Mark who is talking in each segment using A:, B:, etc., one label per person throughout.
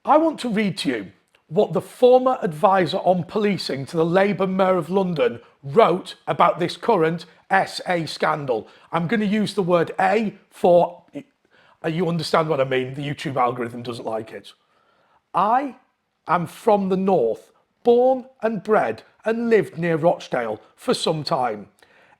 A: I want to read to you what the former advisor on policing to the Labour Mayor of London wrote about this current SA scandal. I'm going to use the word A for, you understand what I mean, the YouTube algorithm doesn't like it. I am from the north, born and bred and lived near Rochdale for some time.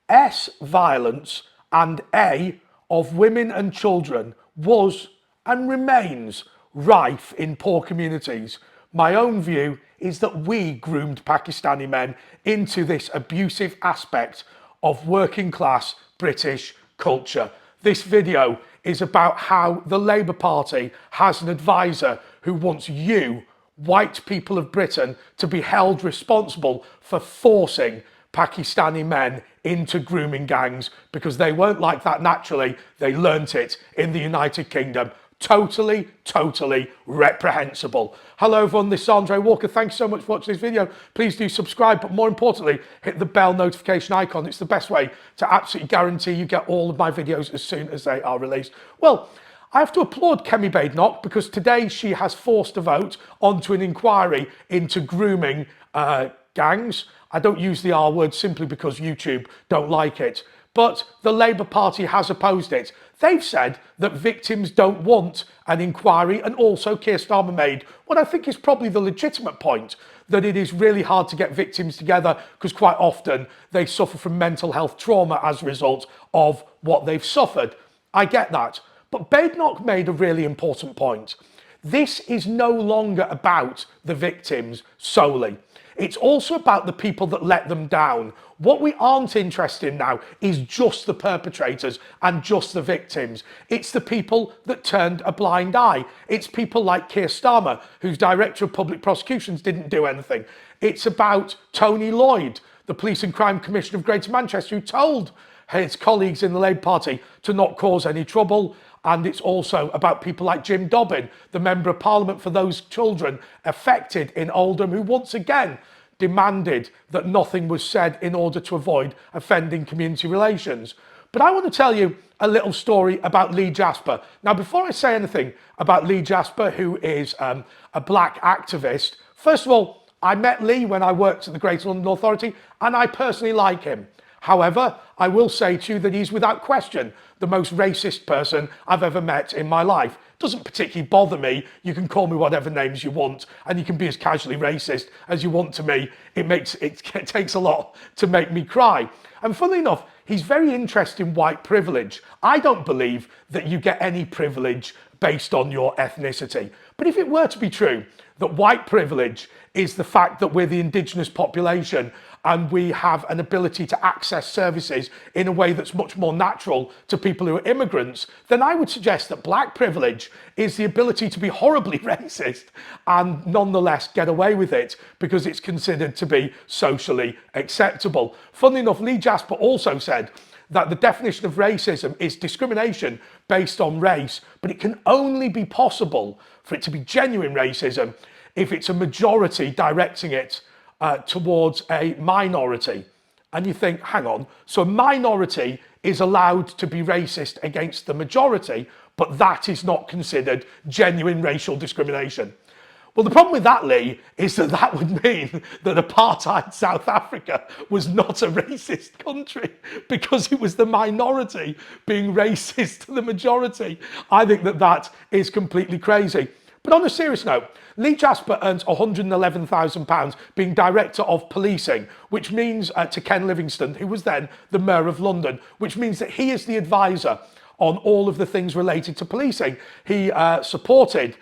A: S, violence, and A, of women and children was and remains rife in poor communities. My own view is that we groomed Pakistani men into this abusive aspect of working class British culture. This video is about how the Labour Party has an advisor who wants you, white people of Britain, to be held responsible for forcing Pakistani men into grooming gangs, because they weren't like that naturally. They learnt it in the United Kingdom. Totally reprehensible. Hello everyone, this is Andre Walker. Thanks so much for watching this video. Please do subscribe, but more importantly, hit the bell notification icon. It's the best way to absolutely guarantee you get all of my videos as soon as they are released. Well, I have to applaud Kemi Badenoch, because today she has forced a vote onto an inquiry into grooming gangs. I don't use the R word simply because YouTube don't like it. But the Labour Party has opposed it. They've said that victims don't want an inquiry, and also Keir Starmer made what I think is probably the legitimate point, that it is really hard to get victims together because quite often they suffer from mental health trauma as a result of what they've suffered. I get that. But Badenoch made a really important point. This is no longer about the victims solely. It's also about the people that let them down. What we aren't interested in now is just the perpetrators and just the victims. It's the people that turned a blind eye. It's people like Keir Starmer, whose Director of Public Prosecutions didn't do anything. It's about Tony Lloyd, the Police and Crime Commissioner of Greater Manchester, who told his colleagues in the Labour Party to not cause any trouble. And it's also about people like Jim Dobbin, the Member of Parliament for those children affected in Oldham, who once again demanded that nothing was said in order to avoid offending community relations. But I want to tell you a little story about Lee Jasper. Now, before I say anything about Lee Jasper, who is a black activist, first of all, I met Lee when I worked at the Greater London Authority, and I personally like him. However, I will say to you that he's without question the most racist person I've ever met in my life. Doesn't particularly bother me. You can call me whatever names you want, and you can be as casually racist as you want to me. It takes a lot to make me cry. And funnily enough, he's very interested in white privilege. I don't believe that you get any privilege based on your ethnicity. But if it were to be true that white privilege is the fact that we're the indigenous population and we have an ability to access services in a way that's much more natural to people who are immigrants, then I would suggest that black privilege is the ability to be horribly racist and nonetheless get away with it because it's considered to be socially acceptable. Funnily enough, Lee Jasper also said that the definition of racism is discrimination based on race, but it can only be possible for it to be genuine racism if it's a majority directing it towards a minority. And you think, hang on, so a minority is allowed to be racist against the majority, but that is not considered genuine racial discrimination. Well, the problem with that, Lee, is that that would mean that apartheid South Africa was not a racist country because it was the minority being racist to the majority. I think that that is completely crazy. But on a serious note, Lee Jasper earns £111,000 being Director of Policing, which means to Ken Livingstone, who was then the Mayor of London, which means that he is the advisor on all of the things related to policing. He supported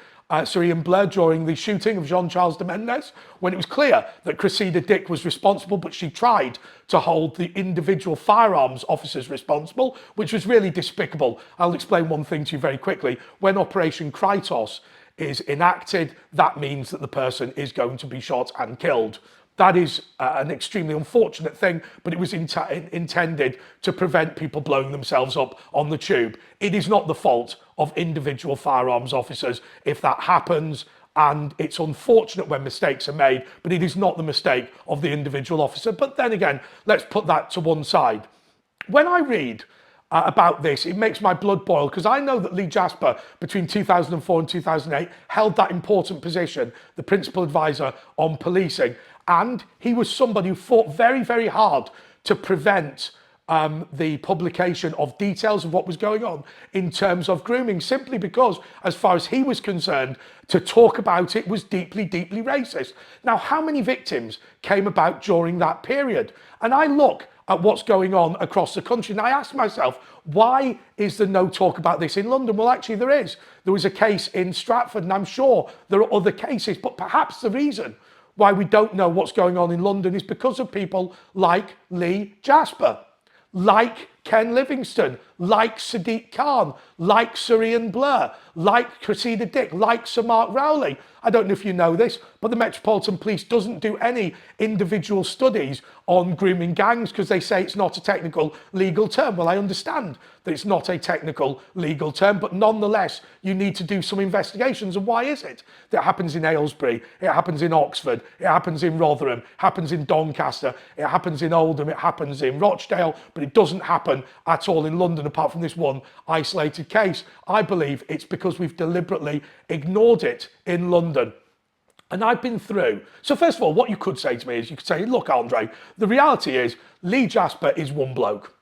A: Sir Ian Blair during the shooting of Jean-Charles de Mendes, when it was clear that Cressida Dick was responsible, but she tried to hold the individual firearms officers responsible, which was really despicable. I'll explain one thing to you very quickly. When Operation Krytos is enacted, that means that the person is going to be shot and killed. That is an extremely unfortunate thing, but it was intended to prevent people blowing themselves up on the tube. It is not the fault of individual firearms officers if that happens, and it's unfortunate when mistakes are made, but it is not the mistake of the individual officer. But then again, let's put that to one side. When I read about this, it makes my blood boil, because I know that Lee Jasper, between 2004 and 2008, held that important position, the principal advisor on policing. And he was somebody who fought very, very hard to prevent the publication of details of what was going on in terms of grooming, simply because, as far as he was concerned, to talk about it was deeply, deeply racist. Now, how many victims came about during that period? And I look at what's going on across the country, and I ask myself, why is there no talk about this in London? Well, actually there is. There was a case in Stratford, and I'm sure there are other cases, but perhaps the reason why we don't know what's going on in London is because of people like Lee Jasper, like Ken Livingstone, like Sadiq Khan, like Sir Ian Blair, like Cressida Dick, like Sir Mark Rowley. I don't know if you know this, but the Metropolitan Police doesn't do any individual studies on grooming gangs because they say it's not a technical legal term. Well, I understand that it's not a technical legal term, but nonetheless, you need to do some investigations. And why is it that happens in Aylesbury, it happens in Oxford, it happens in Rotherham, it happens in Doncaster, it happens in Oldham, it happens in Rochdale, but it doesn't happen at all in London, apart from this one isolated case? I believe it's because we've deliberately ignored it in London. And I've been through. So first of all, what you could say to me is, you could say, look, Andre, the reality is Lee Jasper is one bloke.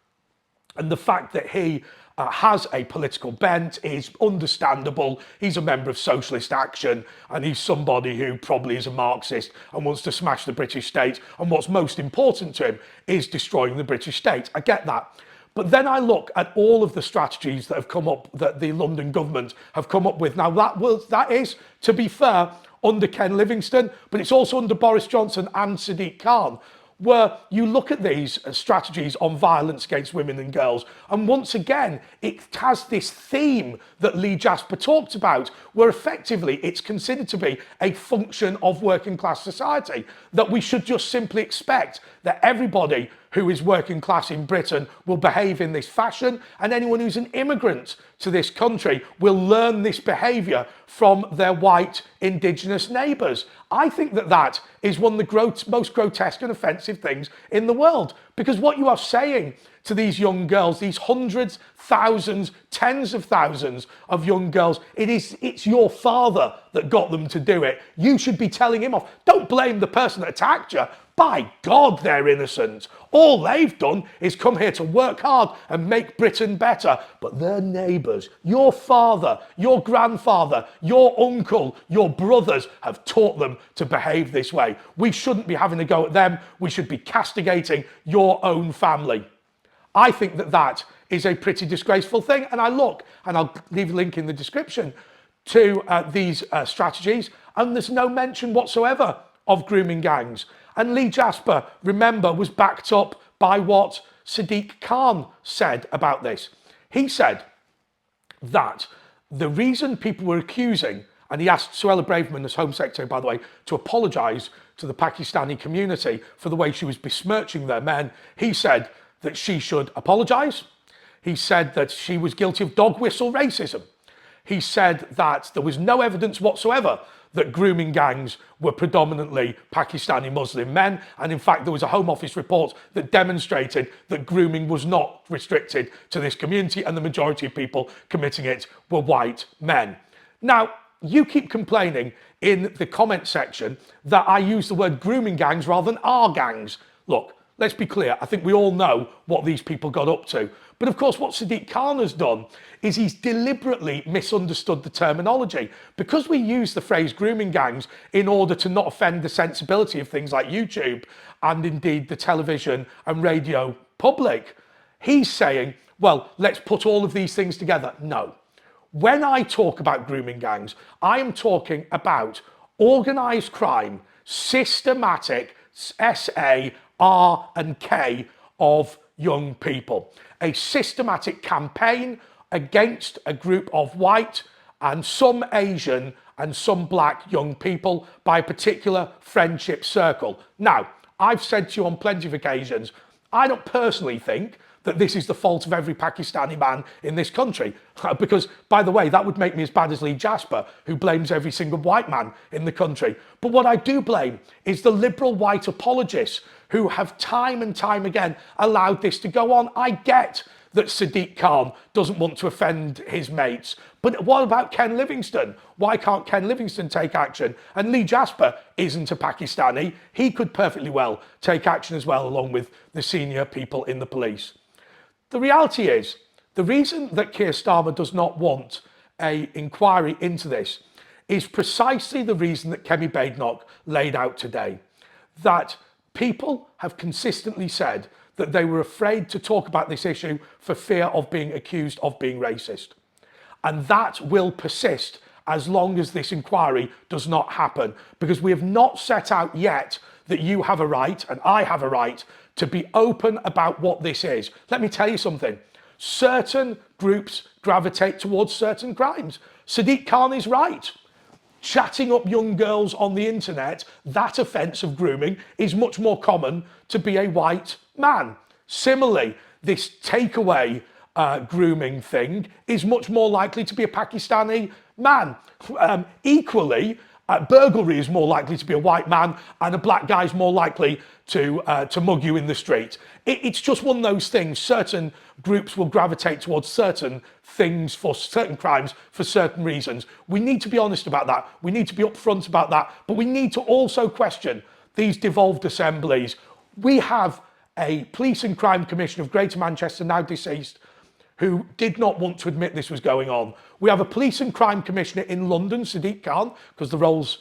A: And the fact that he has a political bent is understandable. He's a member of Socialist Action, and he's somebody who probably is a Marxist and wants to smash the British state. And what's most important to him is destroying the British state. I get that. But then I look at all of the strategies that have come up, that the London government have come up with. Now, that is, to be fair, under Ken Livingstone, but it's also under Boris Johnson and Sadiq Khan, where you look at these strategies on violence against women and girls, and once again, it has this theme that Lee Jasper talked about, where effectively it's considered to be a function of working class society, that we should just simply expect that everybody who is working class in Britain will behave in this fashion, and anyone who's an immigrant to this country will learn this behaviour from their white indigenous neighbours. I think that that is one of the most grotesque and offensive things in the world, because what you are saying to these young girls, these hundreds, thousands, tens of thousands of young girls, it's your father that got them to do it. You should be telling him off. Don't blame the person that attacked you. By God, they're innocent. All they've done is come here to work hard and make Britain better. But their neighbours, your father, your grandfather, your uncle, your brothers have taught them to behave this way. We shouldn't be having a go at them. We should be castigating your own family. I think that that is a pretty disgraceful thing. And I look, and I'll leave a link in the description to these strategies, and there's no mention whatsoever of grooming gangs. And Lee Jasper, remember, was backed up by what Sadiq Khan said about this. He said that the reason people were accusing, and he asked Suella Braverman, as Home Secretary, by the way, to apologise to the Pakistani community for the way she was besmirching their men. He said that she should apologise. He said that she was guilty of dog whistle racism. He said that there was no evidence whatsoever that grooming gangs were predominantly Pakistani Muslim men. And in fact, there was a Home Office report that demonstrated that grooming was not restricted to this community, and the majority of people committing it were white men. Now, you keep complaining in the comment section that I use the word grooming gangs rather than our gangs. Look, let's be clear. I think we all know what these people got up to. But of course, what Sadiq Khan has done is he's deliberately misunderstood the terminology. Because we use the phrase grooming gangs in order to not offend the sensibility of things like YouTube and indeed the television and radio public, he's saying, well, let's put all of these things together. No. When I talk about grooming gangs, I am talking about organised crime, systematic SA, R and K of young people. A systematic campaign against a group of white and some Asian and some black young people by a particular friendship circle. Now, I've said to you on plenty of occasions, I don't personally think that this is the fault of every Pakistani man in this country. Because, by the way, that would make me as bad as Lee Jasper, who blames every single white man in the country. But what I do blame is the liberal white apologists who have time and time again allowed this to go on. I get that Sadiq Khan doesn't want to offend his mates. But what about Ken Livingstone? Why can't Ken Livingstone take action? And Lee Jasper isn't a Pakistani. He could perfectly well take action as well, along with the senior people in the police. The reality is, the reason that Keir Starmer does not want an inquiry into this is precisely the reason that Kemi Badenoch laid out today. That people have consistently said that they were afraid to talk about this issue for fear of being accused of being racist. And that will persist as long as this inquiry does not happen, because we have not set out yet that you have a right, and I have a right, to be open about what this is. Let me tell you something. Certain groups gravitate towards certain crimes. Sadiq Khan is right. Chatting up young girls on the internet, that offence of grooming is much more common to be a white man. Similarly, this takeaway grooming thing is much more likely to be a Pakistani man. Equally, burglary is more likely to be a white man, and a black guy is more likely to mug you in the street. It's just one of those things. Certain groups will gravitate towards certain things for certain crimes for certain reasons. We need to be honest about that. We need to be upfront about that. But we need to also question these devolved assemblies. We have a Police and Crime Commissioner of Greater Manchester, now deceased, who did not want to admit this was going on. We have a Police and Crime Commissioner in London, Sadiq Khan, because the roles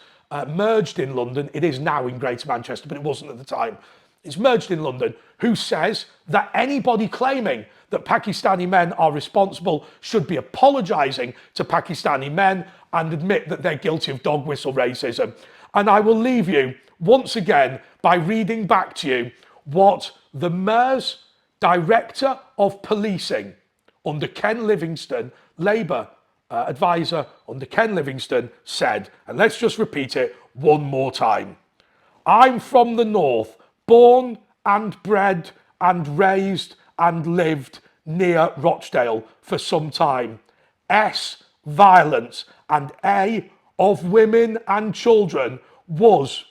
A: merged in London. It is now in Greater Manchester, but it wasn't at the time. It's merged in London, who says that anybody claiming that Pakistani men are responsible should be apologising to Pakistani men and admit that they're guilty of dog whistle racism. And I will leave you once again by reading back to you what the Mayor's Director of Policing under Ken Livingstone, Labour advisor under Ken Livingstone, said, and let's just repeat it one more time. I'm from the north, born and bred and raised and lived near Rochdale for some time. S, violence, and A, of women and children was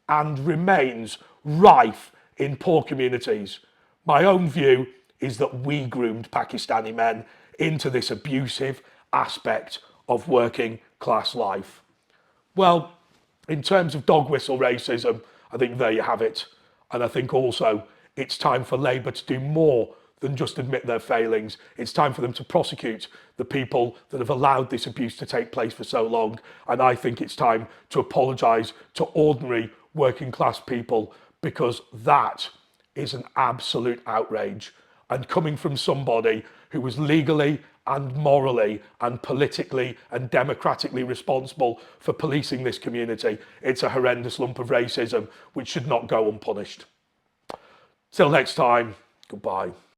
A: and remains rife in poor communities. My own view is that we groomed Pakistani men into this abusive aspect of working class life. Well, in terms of dog whistle racism, I think there you have it. And I think also it's time for Labour to do more than just admit their failings. It's time for them to prosecute the people that have allowed this abuse to take place for so long. And I think it's time to apologise to ordinary working class people, because that is an absolute outrage. And coming from somebody who was legally and morally and politically and democratically responsible for policing this community, it's a horrendous lump of racism which should not go unpunished. Till next time, goodbye.